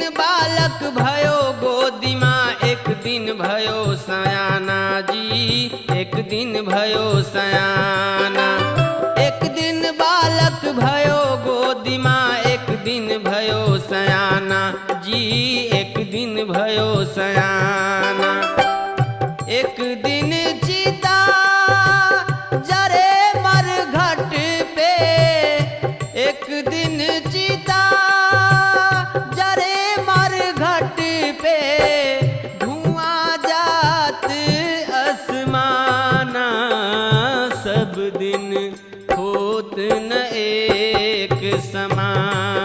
दिन बालक भयो गोदी माँ, एक दिन भयो सयाना जी, एक दिन भयो सयाना। एक दिन बालक भयो गोदी माँ, एक दिन भयो सयाना जी, एक दिन भयो सयाना। एक दिन चिता जरे मरघट पे, एक दिन चिता जरे मरघट पे, धुआं जात आसमाना, सब दिन होत न एक समान।